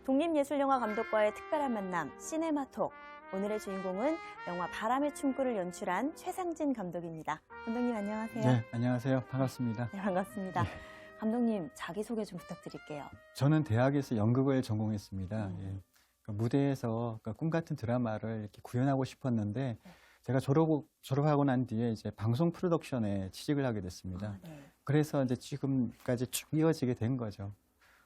독립예술영화 감독과의 특별한 만남, 시네마톡. 오늘의 주인공은 영화 바람의 춤꾼을 연출한 최상진 감독입니다. 감독님 안녕하세요. 네, 안녕하세요. 반갑습니다. 네, 반갑습니다. 네. 감독님 자기소개 좀 부탁드릴게요. 저는 대학에서 연극을 전공했습니다. 예. 그러니까 무대에서 꿈같은 드라마를 이렇게 구현하고 싶었는데 제가 졸업하고 난 뒤에 이제 방송 프로덕션에 취직을 하게 됐습니다. 네. 그래서 이제 지금까지 쭉 이어지게 된 거죠.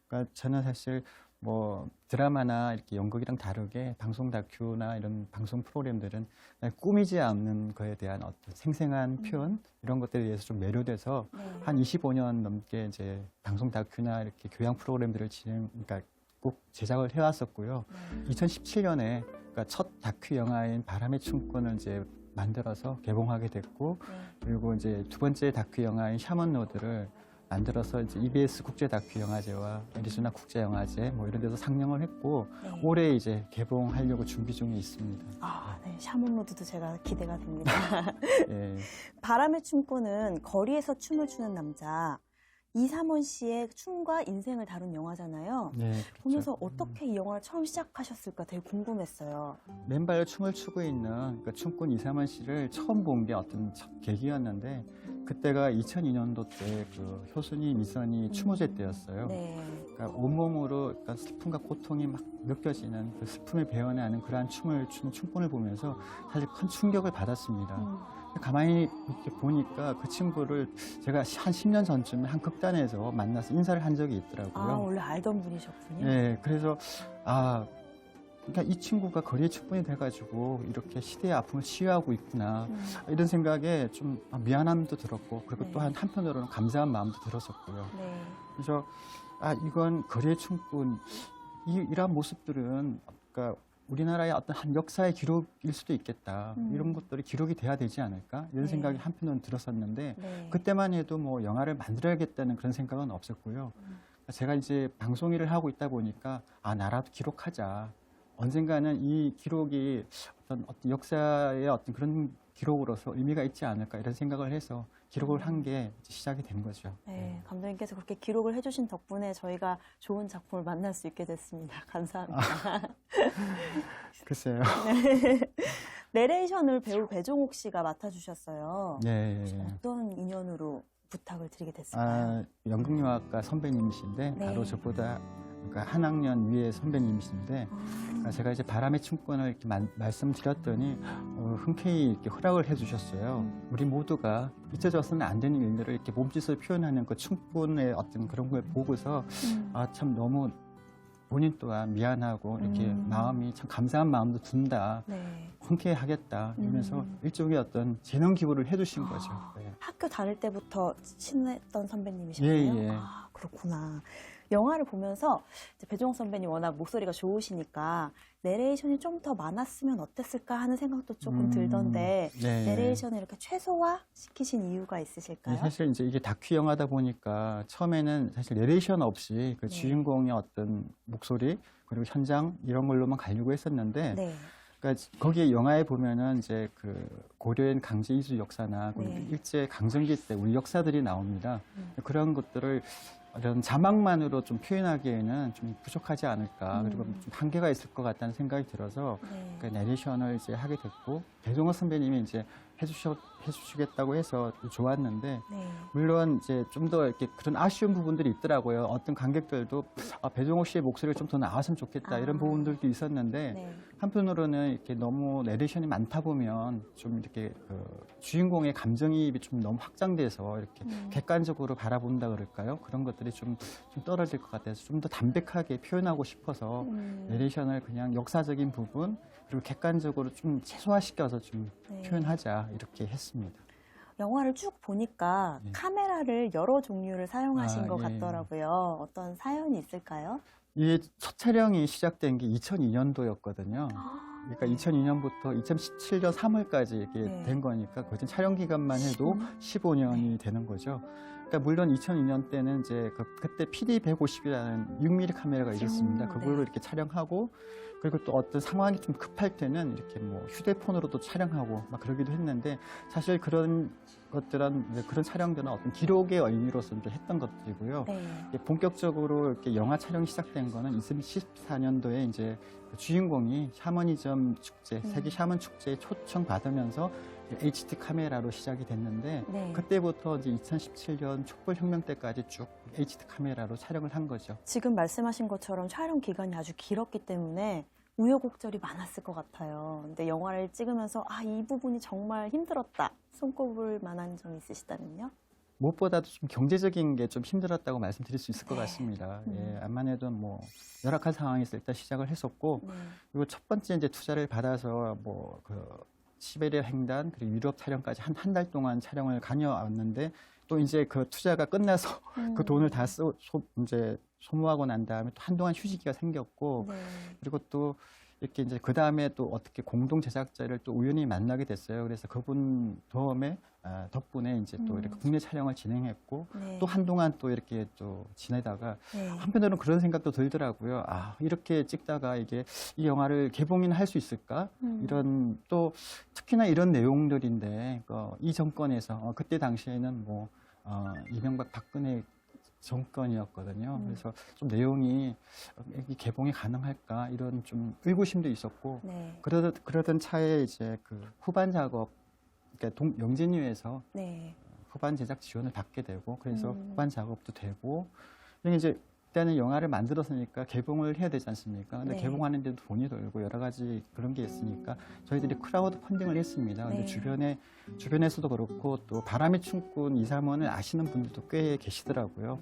그러니까 저는 사실 뭐 드라마나 이렇게 연극이랑 다르게 방송 다큐나 이런 방송 프로그램들은 그냥 꾸미지 않는 거에 대한 어떤 생생한 표현 이런 것들에 대해서 좀 매료돼서 한 25년 넘게 이제 방송 다큐나 이렇게 교양 프로그램들을 그러니까 꼭 제작을 해왔었고요. 2017년에 그러니까 첫 다큐 영화인 바람의 춤꾼을 이제 만들어서 개봉하게 됐고, 그리고 이제 두 번째 다큐 영화인 샤먼 로드를 만들어서 이제 EBS 국제 다큐 영화제와 애리조나 국제 영화제 뭐 이런 데서 상영을 했고, 올해 이제 개봉하려고 준비 중에 있습니다. 아, 네. 샤먼로드도 제가 기대가 됩니다. 예. 바람의 춤꾼은 거리에서 춤을 추는 남자 이삼원 씨의 춤과 인생을 다룬 영화잖아요. 네, 그렇죠. 보면서 어떻게 이 영화를 처음 시작하셨을까 되게 궁금했어요. 맨발로 춤을 추고 있는 그러니까 춤꾼 이삼원 씨를 처음 본 게 어떤 첫 계기였는데, 그때가 2002년도 때 그 효순이 미선이 추모제 때였어요. 네. 그러니까 온몸으로 그러니까 슬픔과 고통이 막 느껴지는 그 슬픔을 배워내는 그러한 춤을 추는 춤꾼을 보면서 사실 큰 충격을 받았습니다. 가만히 이렇게 보니까 그 친구를 제가 한 10년 전쯤에 한 극단에서 만나서 인사를 한 적이 있더라고요. 아, 원래 알던 분이셨군요. 네, 그래서 그러니까 이 친구가 거리의 춤꾼이 돼가지고 이렇게 시대의 아픔을 치유하고 있구나 이런 생각에 좀 미안함도 들었고, 그리고 네. 또한 한편으로는 감사한 마음도 들었었고요. 네. 그래서 이건 거리의 춤꾼 이러한 모습들은 그러니까 우리나라의 어떤 한 역사의 기록일 수도 있겠다. 이런 것들이 기록이 돼야 되지 않을까? 이런 네. 생각이 한편으로는 들었었는데, 네. 그때만 해도 뭐 영화를 만들어야겠다는 그런 생각은 없었고요. 제가 이제 방송 일을 하고 있다 보니까 나라도 기록하자. 언젠가는 이 기록이 어떤 역사의 어떤 그런 기록으로서 의미가 있지 않을까 이런 생각을 해서 기록을 한 게 시작이 된 거죠. 네, 감독님께서 그렇게 기록을 해주신 덕분에 저희가 좋은 작품을 만날 수 있게 됐습니다. 감사합니다. 글쎄요. 내레이션을 배우 배종옥 씨가 맡아주셨어요. 네. 어떤 인연으로 부탁을 드리게 됐을까요? 연극영화과 선배님이신데 네. 바로 저보다 그러니까 한 학년 위의 선배님이신데, 그러니까 제가 이제 바람의 춤꾼을 이렇게 말씀드렸더니 흔쾌히 이렇게 허락을 해주셨어요. 우리 모두가 잊혀져서는 안 되는 일들을 이렇게 몸짓으로 표현하는 그 춤꾼의 어떤 그런 걸 보고서 참 너무 본인 또한 미안하고 이렇게 마음이 참 감사한 마음도 든다. 네. 흔쾌히 하겠다. 이러면서 일종의 어떤 재능 기부를 해주신 거죠. 네. 학교 다닐 때부터 친했던 선배님이셨나요? 예, 예. 아, 그렇구나. 영화를 보면서 이제 배종옥 선배님 워낙 목소리가 좋으시니까 내레이션이 좀 더 많았으면 어땠을까 하는 생각도 조금 들던데, 네. 내레이션을 이렇게 최소화 시키신 이유가 있으실까요? 사실 이제 이게 다큐 영화다 보니까 처음에는 사실 내레이션 없이 그 주인공의 어떤 목소리 그리고 현장 이런 걸로만 가려고 했었는데, 네. 그러니까 거기에 영화에 보면은 이제 그 고려인 강제 이주 역사나 그리고 네. 일제 강점기 때 우리 역사들이 나옵니다. 그런 것들을 이런 자막만으로 좀 표현하기에는 좀 부족하지 않을까, 그리고 좀 한계가 있을 것 같다는 생각이 들어서 네. 그 내레이션을 이제 하게 됐고, 배종호 선배님이 이제 해주시겠다고 해서 좋았는데, 네. 물론 이제 좀 더 이렇게 그런 아쉬운 부분들이 있더라고요. 어떤 관객들도 배종호 씨의 목소리가 좀 더 나왔으면 좋겠다 이런 부분들도 있었는데, 네. 한편으로는 이렇게 너무 내레이션이 많다 보면 좀 이렇게 그 주인공의 감정이입이 좀 너무 확장돼서 이렇게 객관적으로 바라본다 그럴까요? 그런 것들이 좀 떨어질 것 같아서 좀 더 담백하게 표현하고 싶어서 내레이션을 그냥 역사적인 부분 그리고 객관적으로 좀 최소화시켜서 좀 네. 표현하자 이렇게 했습니다. 영화를 쭉 보니까 카메라를 여러 종류를 사용하신 것 예. 같더라고요. 어떤 사연이 있을까요? 이 첫 촬영이 시작된 게 2002년도였거든요. 그러니까 2002년부터 2017년 3월까지 이렇게 네. 된 거니까 거진 촬영 기간만 해도 15년이 되는 거죠. 그러니까 물론 2002년 때는 이제 그때 PD150이라는 6mm 카메라가 있었습니다. 그걸로 네. 이렇게 촬영하고, 그리고 또 어떤 상황이 좀 급할 때는 이렇게 뭐 휴대폰으로도 촬영하고 막 그러기도 했는데, 사실 그런 것들은 이제 그런 촬영들은 어떤 기록의 의미로서 이제 했던 것들이고요. 네. 이게 본격적으로 이렇게 영화 촬영이 시작된 거는 2014년도에 이제 그 주인공이 샤머니즘 축제, 세계 샤먼 축제에 초청 받으면서 HD 카메라로 시작이 됐는데, 네. 그때부터 이제 2017년 촛불혁명 때까지 쭉 HD 카메라로 촬영을 한 거죠. 지금 말씀하신 것처럼 촬영 기간이 아주 길었기 때문에 우여곡절이 많았을 것 같아요. 근데 영화를 찍으면서 이 부분이 정말 힘들었다, 손꼽을 만한 점이 있으시다면요? 무엇보다도 좀 경제적인 게 좀 힘들었다고 말씀드릴 수 있을 것 네. 같습니다. 예, 암만 해도 뭐 열악한 상황에서 일단 시작을 했었고, 네. 그리고 첫 번째 이제 투자를 받아서 뭐 그 시베리아 횡단 그리고 유럽 촬영까지 한 달 동안 촬영을 다녀왔는데, 또 이제 그 투자가 끝나서 그 돈을 다 이제 소모하고 난 다음에 또 한동안 휴지기가 생겼고, 네. 그리고 또 이렇게 이제 그 다음에 또 어떻게 공동 제작자를 또 우연히 만나게 됐어요. 그래서 그분 덕분에 이제 또 이렇게 국내 촬영을 진행했고, 네. 또 한동안 또 이렇게 또 지내다가 네. 한편으로는 그런 생각도 들더라고요. 이렇게 찍다가 이게 이 영화를 개봉이나 할 수 있을까? 이런, 또 특히나 이런 내용들인데 이 정권에서 그때 당시에는 뭐 이명박 박근혜 정권이었거든요. 그래서 좀 내용이 개봉이 가능할까 이런 좀 의구심도 있었고, 네. 그러던 차에 이제 그 후반 작업, 그러니까 영진위에서 네. 후반 제작 지원을 받게 되고, 그래서 후반 작업도 되고, 이제 그때는 영화를 만들었으니까 개봉을 해야 되지 않습니까? 근데 네. 개봉하는데도 돈이 들고 여러 가지 그런 게 있으니까 저희들이 크라우드 펀딩을 했습니다. 근데 네. 주변에서도 그렇고 또 바람의 춤꾼 2, 3원을 아시는 분들도 꽤 계시더라고요.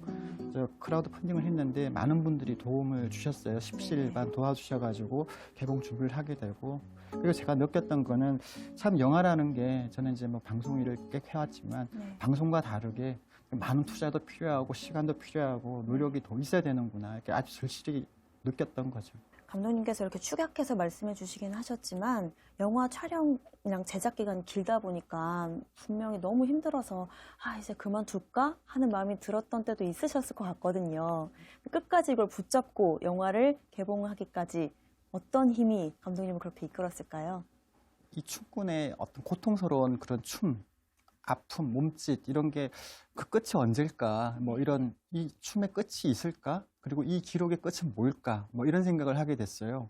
저 크라우드 펀딩을 했는데 많은 분들이 도움을 주셨어요. 십시일반 도와주셔가지고 개봉 준비를 하게 되고, 그리고 제가 느꼈던 거는 참 영화라는 게, 저는 이제 뭐 방송 일을 꽤 해왔지만 네. 방송과 다르게 많은 투자도 필요하고 시간도 필요하고 노력이 더 있어야 되는구나, 이렇게 아주 절실히 느꼈던 거죠. 감독님께서 이렇게 축약해서 말씀해 주시긴 하셨지만, 영화 촬영이랑 제작 기간이 길다 보니까 분명히 너무 힘들어서 이제 그만둘까 하는 마음이 들었던 때도 있으셨을 것 같거든요. 끝까지 이걸 붙잡고 영화를 개봉하기까지 어떤 힘이 감독님을 그렇게 이끌었을까요? 이 춤꾼의 어떤 고통스러운 그런 아픔, 몸짓, 이런 게 그 끝이 언제일까? 뭐 이런, 이 춤의 끝이 있을까? 그리고 이 기록의 끝은 뭘까? 뭐 이런 생각을 하게 됐어요.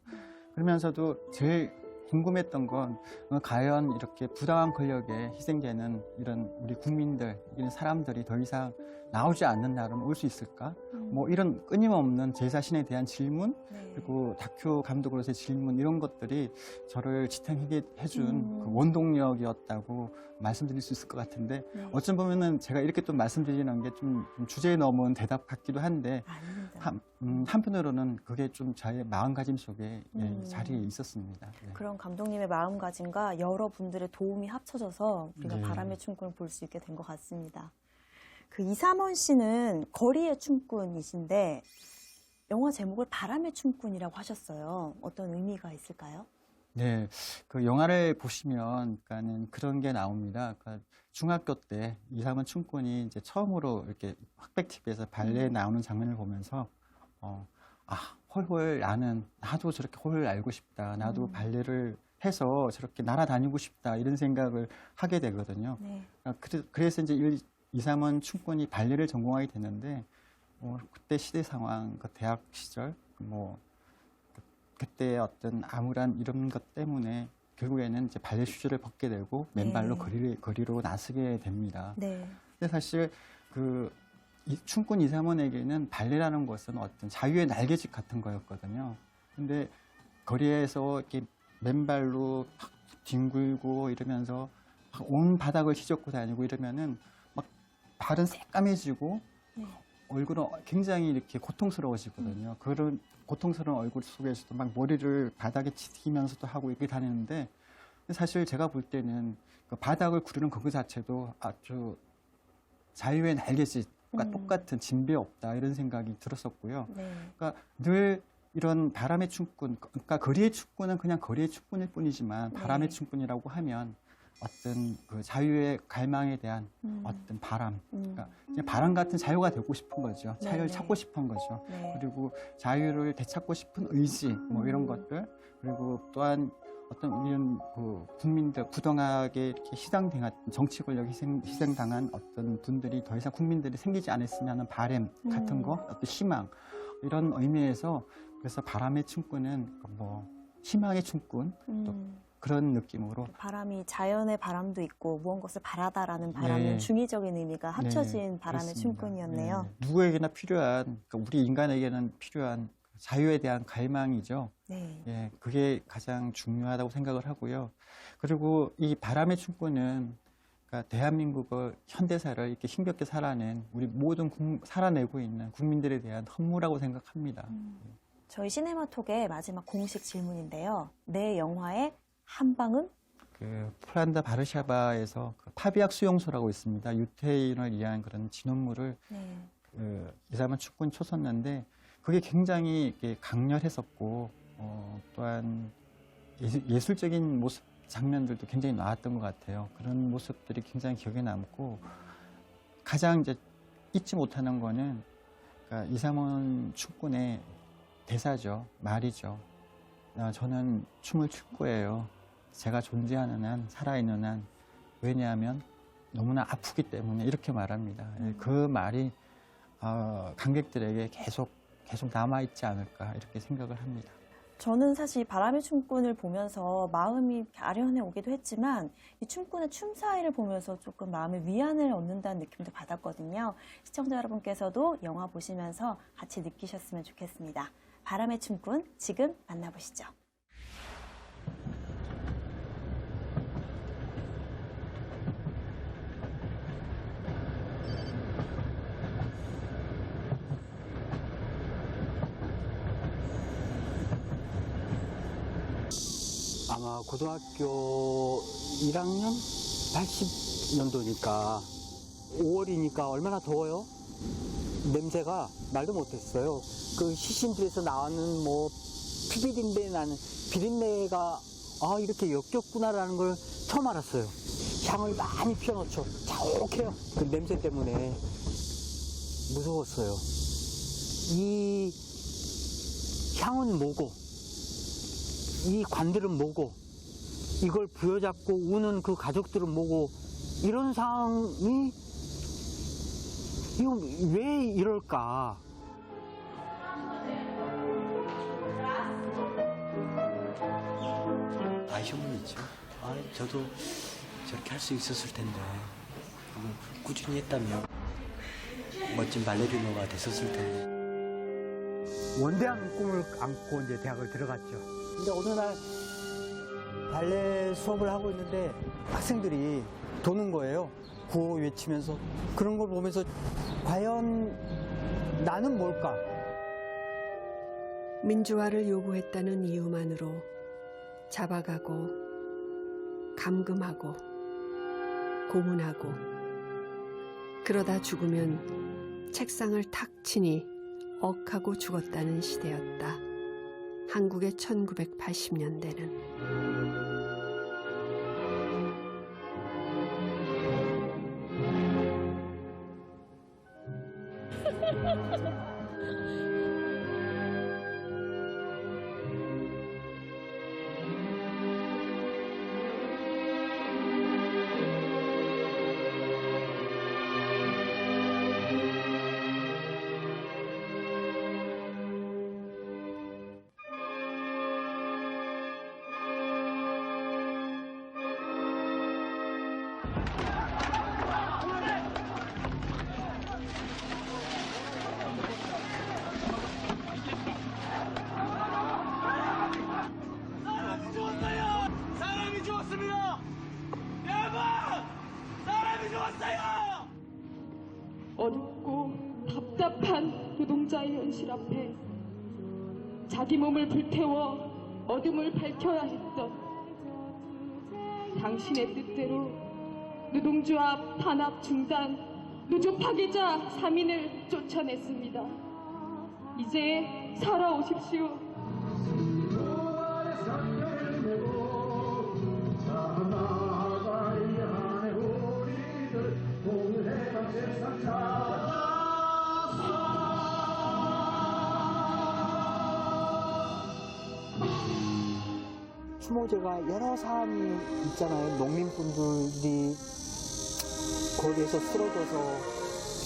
그러면서도 제일 궁금했던 건 과연 이렇게 부당한 권력에 희생되는 이런 우리 국민들, 이런 사람들이 더 이상 나오지 않는 날은 올 수 있을까? 뭐 이런 끊임없는 제 자신에 대한 질문, 네. 그리고 다큐 감독으로서의 질문, 이런 것들이 저를 지탱하게 해준 그 원동력이었다고 말씀드릴 수 있을 것 같은데, 네. 어쩜 보면은 제가 이렇게 또 말씀드리는 게 좀 주제에 넘은 대답 같기도 한데, 아닙니다. 한편으로는 그게 좀 저의 마음가짐 속에 자리에 있었습니다. 네. 그런 감독님의 마음가짐과 여러분들의 도움이 합쳐져서 우리가 네. 바람의 춤꾼을 볼 수 있게 된 것 같습니다. 그 이삼원 씨는 거리의 춤꾼이신데 영화 제목을 바람의 춤꾼이라고 하셨어요. 어떤 의미가 있을까요? 네, 그 영화를 보시면, 그러니까는 그런 게 나옵니다. 그러니까 중학교 때 이삼원 춤꾼이 이제 처음으로 이렇게 흑백 TV에서 발레 나오는 장면을 보면서, 홀홀 나도 저렇게 홀홀 날고 싶다. 나도 발레를 해서 저렇게 날아다니고 싶다. 이런 생각을 하게 되거든요. 네. 그래서 이제 이삼원 춤꾼이 발레를 전공하게 되는데, 그때 시대 상황, 그 대학 시절, 그때의 어떤 암울한 이런 것 때문에 결국에는 이제 발레 슈즈를 벗게 되고 맨발로 거리로 나서게 됩니다. 네. 근데 사실 이 춤꾼 이삼원에게는 발레라는 것은 어떤 자유의 날개짓 같은 거였거든요. 근데 거리에서 이렇게 맨발로 막 뒹굴고 이러면서 막 온 바닥을 휘젓고 다니고 이러면은 막 발은 새까매지고 얼굴은 굉장히 이렇게 고통스러워지거든요. 그런 고통스러운 얼굴 속에서도 막 머리를 바닥에 치면서도 하고 이렇게 다니는데, 사실 제가 볼 때는 그 바닥을 구르는 그거 자체도 아주 자유의 날개짓과 똑같은 진배 없다, 이런 생각이 들었었고요. 네. 그러니까 늘 이런 바람의 춤꾼, 그러니까 거리의 춤꾼은 그냥 거리의 춤꾼일 뿐이지만 바람의 춤꾼이라고 하면 어떤 그 자유의 갈망에 대한 어떤 바람, 그러니까 그냥 바람 같은 자유가 되고 싶은 거죠. 자유를 네네. 찾고 싶은 거죠. 네. 그리고 자유를 되찾고 싶은 의지, 뭐 이런 것들, 그리고 또한 어떤 우리는 그 국민들 부당하게 이렇게 희생당한 정치 권력 희생당한 어떤 분들이 더 이상 국민들이 생기지 않았으면 하는 바람 같은 거, 어떤 희망 이런 의미에서 그래서 바람의 춤꾼은 뭐 희망의 춤꾼 또 그런 느낌으로 바람이 자연의 바람도 있고 무언가를 바라다라는 바람은 네. 중의적인 의미가 합쳐진 네, 바람의 그렇습니다. 춤꾼이었네요. 네. 누구에게나 필요한 그러니까 우리 인간에게는 필요한 자유에 대한 갈망이죠. 네. 예, 그게 가장 중요하다고 생각을 하고요. 그리고 이 바람의 춤꾼은 그러니까 대한민국의 현대사를 이렇게 힘겹게 살아낸 우리 모든 살아내고 있는 국민들에 대한 헌무라고 생각합니다. 저희 시네마톡의 마지막 공식 질문인데요. 내 영화의 한 방은? 그 폴란드 바르샤바에서 그 파비악 수용소라고 있습니다. 유태인을 위한 그런 진원물을 네. 그 이사만 축구는 쳤었는데 그게 굉장히 이렇게 강렬했었고 또한 예술적인 모습 장면들도 굉장히 나왔던 것 같아요. 그런 모습들이 굉장히 기억에 남고 가장 이제 잊지 못하는 거는 그러니까 이상원 축구의 대사죠. 말이죠. 저는 춤을 출 거예요. 제가 존재하는 한, 살아있는 한. 왜냐하면 너무나 아프기 때문에 이렇게 말합니다. 그 말이 관객들에게 계속 남아있지 않을까 이렇게 생각을 합니다. 저는 사실 바람의 춤꾼을 보면서 마음이 아련해 오기도 했지만 이 춤꾼의 춤사위를 보면서 조금 마음의 위안을 얻는다는 느낌도 받았거든요. 시청자 여러분께서도 영화 보시면서 같이 느끼셨으면 좋겠습니다. 바람의 춤꾼 지금 만나보시죠. 아마 고등학교 1학년 80년도니까 5월이니까 얼마나 더워요? 냄새가 말도 못했어요. 그 시신들에서 나오는 뭐 피비린내 나는 비린내가 이렇게 역겹구나라는 걸 처음 알았어요. 향을 많이 피워놓죠. 자욱해요. 그 냄새 때문에 무서웠어요. 이 향은 뭐고 이 관들은 뭐고 이걸 부여잡고 우는 그 가족들은 뭐고 이런 상황이 이거 왜 이럴까? 아쉬움은 있죠. 저도 저렇게 할 수 있었을 텐데 꾸준히 했다면 멋진 발레리노가 됐었을 텐데. 원대한 꿈을 안고 이제 대학을 들어갔죠. 근데 어느 날 발레 수업을 하고 있는데 학생들이 도는 거예요. 구호 외치면서. 그런 걸 보면서 과연 나는 뭘까? 민주화를 요구했다는 이유만으로 잡아가고 감금하고 고문하고 그러다 죽으면 책상을 탁 치니 억하고 죽었다는 시대였다. 한국의 1980년대는. 사람이 죽었습니다! 여러분! 사람이 죽었어요! 어렵고 답답한 노동자의 현실 앞에 자기 몸을 불태워 어둠을 밝혀야 했던 당신의 뜻대로 노동조합 탄압 중단, 노조 파괴자 3인을 쫓아냈습니다. 이제 살아오십시오. 추모제가 여러 사안이 있잖아요. 농민분들이 거리에서 쓰러져서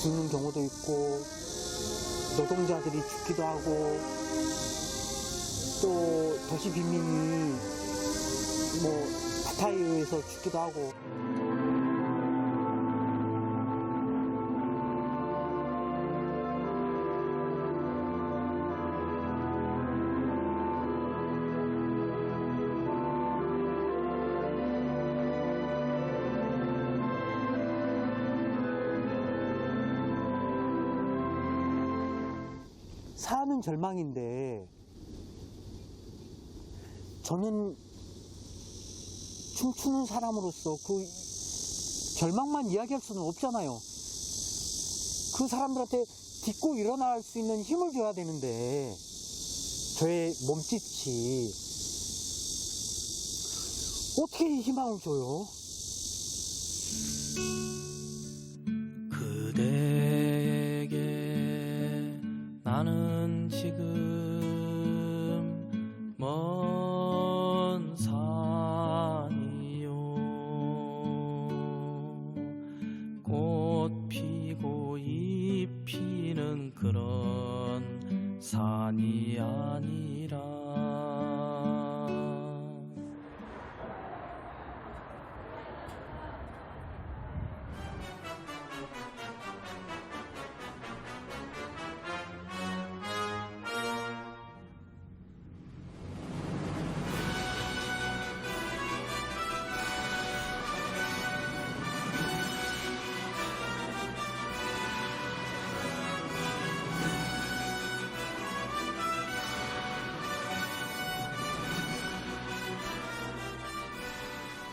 죽는 경우도 있고, 노동자들이 죽기도 하고, 또 도시 빈민이 뭐 바타에 의해서 죽기도 하고. 사는 절망인데, 저는 춤추는 사람으로서 그 절망만 이야기할 수는 없잖아요. 그 사람들한테 딛고 일어날 수 있는 힘을 줘야 되는데, 저의 몸짓이 어떻게 희망을 줘요? 그대에게 나는 지금 먼 산이요, 꽃 피고 잎 피는 그런 산이 아니라.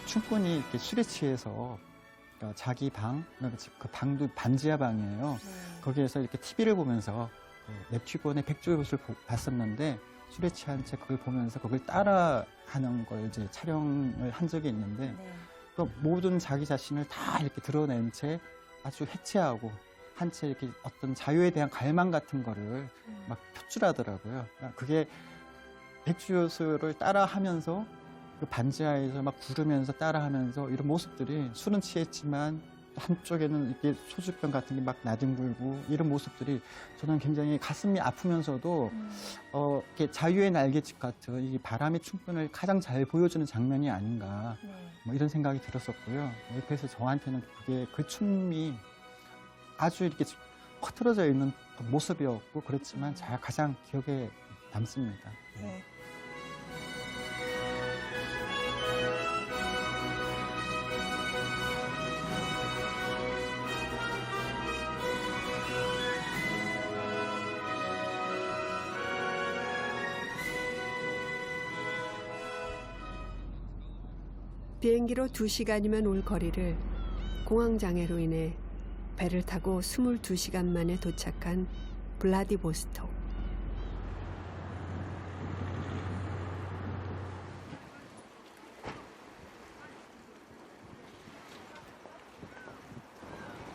춤꾼이 이렇게 술에 취해서 그러니까 자기 방, 그 방도 반지하 방이에요. 거기에서 이렇게 TV를 보면서 nep튜브의 백조옷을 봤었는데, 술에 취한 채 그걸 보면서 그걸 따라하는 걸 이제 촬영을 한 적이 있는데, 또 모든 자기 자신을 다 이렇게 드러낸 채 아주 해체하고 한 채 이렇게 어떤 자유에 대한 갈망 같은 거를 막 표출하더라고요. 그게 백주요술을 따라하면서 그 반지하에서 막 구르면서 따라하면서 이런 모습들이, 술은 취했지만 한쪽에는 이렇게 소주병 같은 게 막 나뒹굴고 이런 모습들이 저는 굉장히 가슴이 아프면서도 이렇게 자유의 날개짓 같은 이 바람의 춤꾼을 가장 잘 보여주는 장면이 아닌가, 뭐 이런 생각이 들었었고요. 그래서 저한테는 그게 그 춤이 아주 이렇게 흐트러져 있는 모습이었고, 그렇지만 가장 기억에 남습니다. 네. 비행기로 2시간이면 올 거리를 공황장애로 인해 배를 타고 22시간 만에 도착한 블라디보스톡.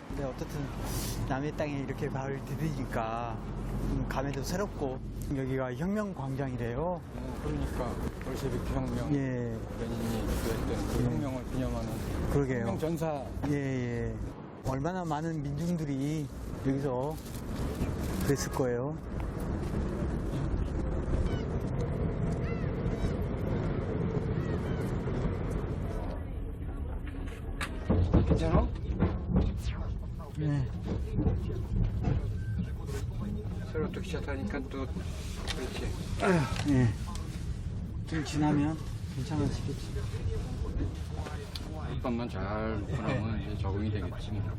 근데 어떻든 남의 땅에 이렇게 발을 디디니까 감회도 새롭고, 여기가 혁명광장이래요. 그러니까 볼셰비크 혁명, 예, 레닌이 주도했던 그 혁명을 기념하는 그러게요. 혁명 전사. 예, 예. 얼마나 많은 민중들이 여기서 그랬을 거예요. 괜찮아? 네. 새로 또 시작하니까 또 그렇지. 예. 좀 지나면 괜찮아지겠지. 한번만 잘 먹고 나면 이제 적응이 되겠지. 뭐.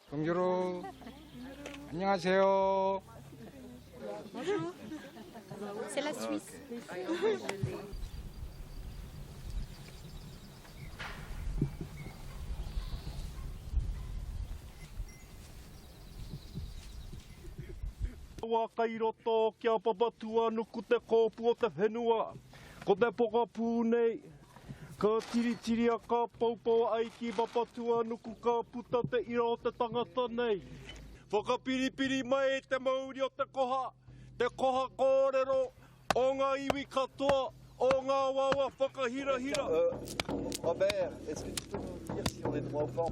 동주로 안녕하세요. C'est la Suisse. Waka i roto kia papatua nuku te kōpu o te whenua. Ko te poka pū nei. Ka tiri tiri a ka paupau ai ki papatua nuku ka puta te iro o te tangata nei. Whakapiripiri mai te mauri o te koha. Te koha kōrero o ngā iwi katoa. O ngā wawa whakahirahira. Robert, est-ce que tu peux nous dire si on est droit ou pas?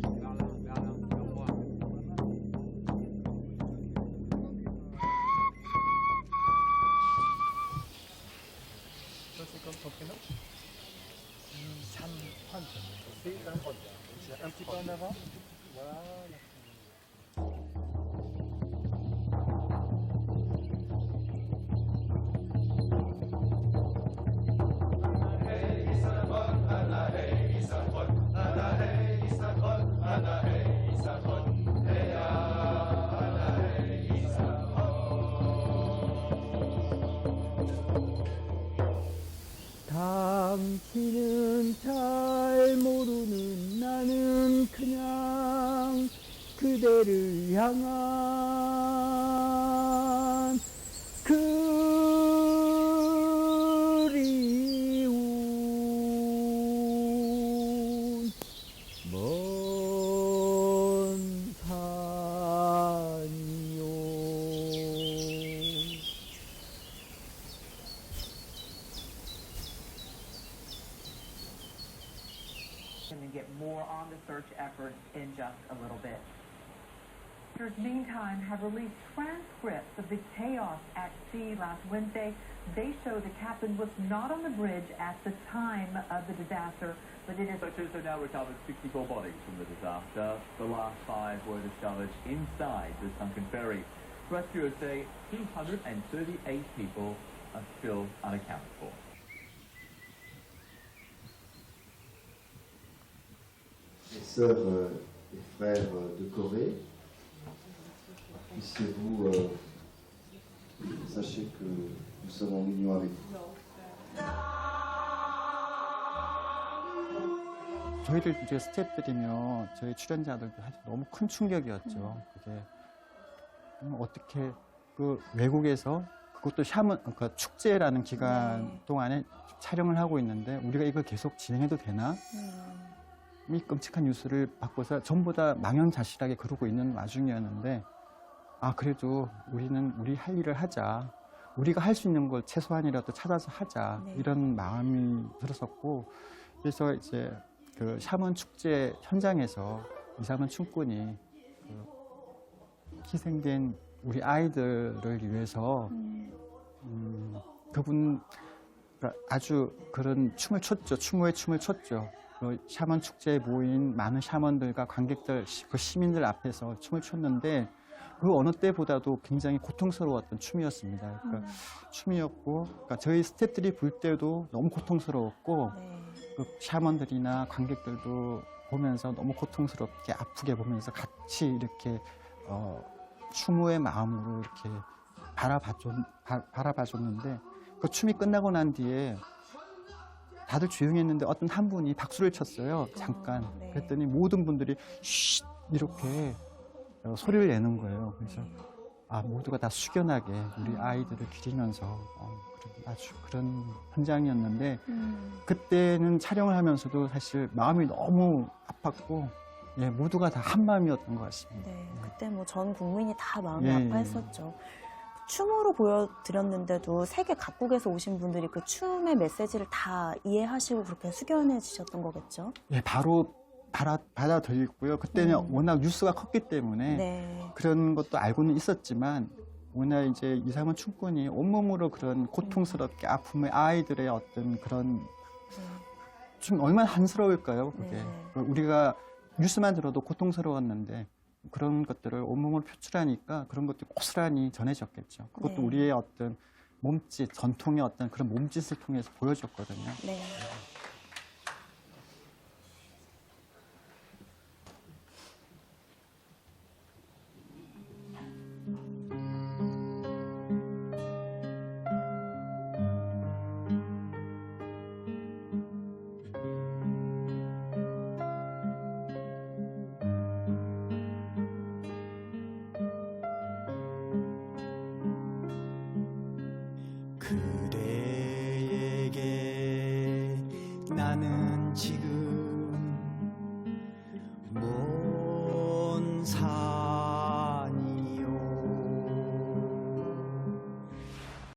Un petit peu en avant. Voilà. 당신은 잘 모르는 나는 그냥 그대를 향한 그리운 먼 산이요. And get more on the search effort in just a little bit. Meantime, have released transcripts of the chaos at sea last Wednesday. They show the captain was not on the bridge at the time of the disaster, but it is. Searchers have now recovered 64 bodies from the disaster. The last 5 were discovered inside the sunken ferry. Rescuers say 238 people are still unaccounted for. Les sœurs et frères de Corée, puissiez-vous sachez que nous sommes en union avec vous. 저희들 이제 스태프들이며 저희 출연자들도 사실 너무 큰 충격이었죠. 그게 어떻게 그 외국에서 그것도 샤먼 그러니까 축제라는 기간 동안에 촬영을 하고 있는데 우리가 이걸 계속 진행해도 되나? 이 끔찍한 뉴스를 받고서 전부 다 망연자실하게 그러고 있는 와중이었는데 아 그래도 우리는 우리 할 일을 하자. 우리가 할 수 있는 걸 최소한이라도 찾아서 하자. 이런 마음이 들었었고 그래서 이제 그 샤먼 축제 현장에서 이사먼 춤꾼이 그 희생된 우리 아이들을 위해서 그분 아주 그런 춤을 췄죠. 추모의 춤을 췄죠. 그 샤먼 축제에 모인 많은 샤먼들과 관객들, 그 시민들 앞에서 춤을 췄는데 그 어느 때보다도 굉장히 고통스러웠던 춤이었습니다. 그러니까 춤이었고, 그러니까 저희 스태프들이 볼 때도 너무 고통스러웠고, 그 샤먼들이나 관객들도 보면서 너무 고통스럽게 아프게 보면서 같이 이렇게 추모의 마음으로 이렇게 바라봐줬는데 그 춤이 끝나고 난 뒤에 다들 조용했는데 어떤 한 분이 박수를 쳤어요. 잠깐. 그랬더니 모든 분들이 쉿 이렇게 소리를 내는 거예요. 그래서 아 모두가 다 숙연하게 우리 아이들을 기리면서 아주 그런 현장이었는데 그때는 촬영을 하면서도 사실 마음이 너무 아팠고 예, 모두가 다 한 마음이었던 것 같습니다. 네, 그때 뭐 전 국민이 다 마음이 예, 아파했었죠. 춤으로 보여드렸는데도 세계 각국에서 오신 분들이 그 춤의 메시지를 다 이해하시고 그렇게 숙연해지셨던 거겠죠? 예, 바로 받아들이고요. 그때는 워낙 뉴스가 컸기 때문에 그런 것도 알고는 있었지만 워낙 이제 이상은 춤꾼이 온몸으로 그런 고통스럽게 아픔의 아이들의 어떤 그런 좀 얼마나 한스러울까요? 그게 우리가 뉴스만 들어도 고통스러웠는데 그런 것들을 온몸으로 표출하니까 그런 것들이 고스란히 전해졌겠죠. 그것도 우리의 어떤 몸짓, 전통의 어떤 그런 몸짓을 통해서 보여줬거든요. 네. 그대에게 나는 지금 뭔 사